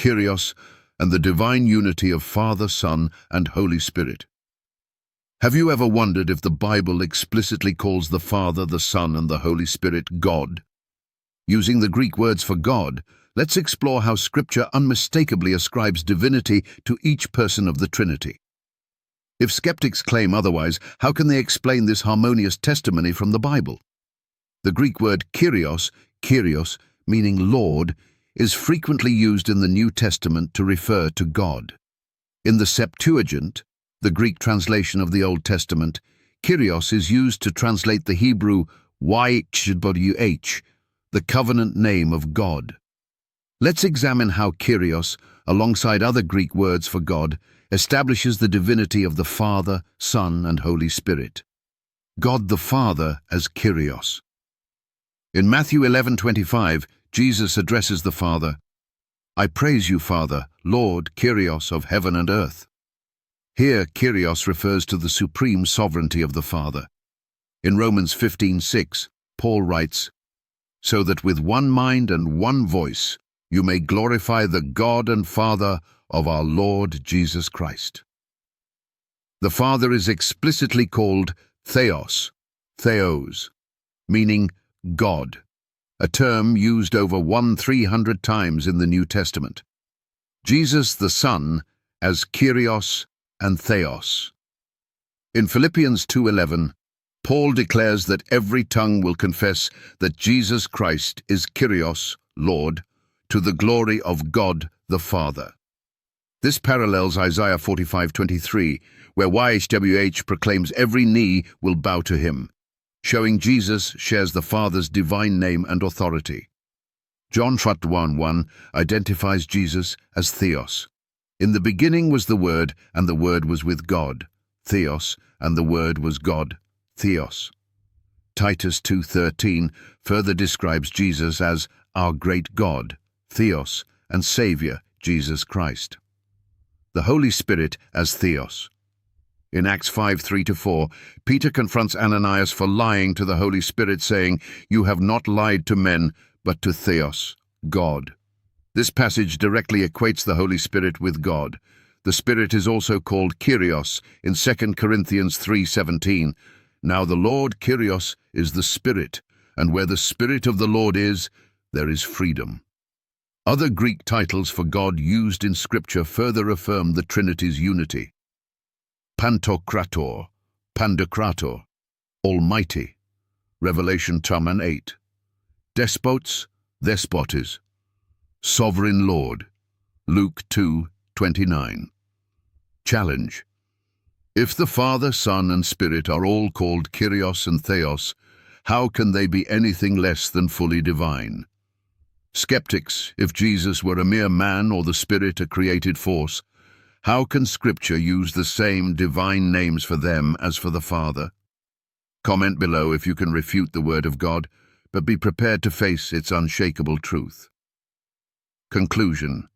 Kyrios, and the divine unity of Father, Son, and Holy Spirit. Have you ever wondered if the Bible explicitly calls the Father, the Son, and the Holy Spirit God? Using the Greek words for God, let's explore how Scripture unmistakably ascribes divinity to each person of the Trinity. If skeptics claim otherwise, how can they explain this harmonious testimony from the Bible? The Greek word Kyrios, meaning Lord, is frequently used in the New Testament to refer to God. In the Septuagint, the Greek translation of the Old Testament, Kyrios is used to translate the Hebrew YHWH, the covenant name of God. Let's examine how Kyrios, alongside other Greek words for God, establishes the divinity of the Father, Son, and Holy Spirit. God the Father as Kyrios. In Matthew 11:25, Jesus addresses the Father, "I praise you, Father, Lord, Kyrios of heaven and earth." Here, Kyrios refers to the supreme sovereignty of the Father. In Romans 15:6, Paul writes, "So that with one mind and one voice you may glorify the God and Father of our Lord Jesus Christ." The Father is explicitly called Theos, meaning God, a term used over 1,300 times in the New Testament. Jesus the Son as Kyrios and Theos. In Philippians 2:11, Paul declares that every tongue will confess that Jesus Christ is Kyrios, Lord, to the glory of God the Father. This parallels Isaiah 45:23, where YHWH proclaims every knee will bow to him, showing Jesus shares the Father's divine name and authority. John 1:1 identifies Jesus as Theos. In the beginning was the Word, and the Word was with God, Theos, and the Word was God, Theos. Titus 2:13 further describes Jesus as our great God, Theos, and Saviour, Jesus Christ. The Holy Spirit as Theos. In Acts 5:3-4, Peter confronts Ananias for lying to the Holy Spirit, saying, "You have not lied to men, but to Theos, God." This passage directly equates the Holy Spirit with God. The Spirit is also called Kyrios in 2 Corinthians 3:17. Now the Lord Kyrios is the Spirit, and where the Spirit of the Lord is, there is freedom. Other Greek titles for God used in Scripture further affirm the Trinity's unity. Pantokrator, Pandokrator, Almighty, Revelation 2:8. Despots, Despotes, Sovereign Lord, Luke 2:29. Challenge. If the Father, Son, and Spirit are all called Kyrios and Theos, how can they be anything less than fully divine? Skeptics, if Jesus were a mere man or the Spirit a created force, how can Scripture use the same divine names for them as for the Father? Comment below if you can refute the Word of God, but be prepared to face its unshakable truth. Conclusion.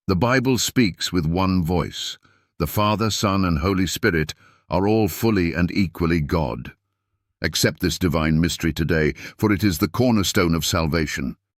The Bible speaks with one voice. The Father, Son, and Holy Spirit are all fully and equally God. Accept this divine mystery today, for it is the cornerstone of salvation.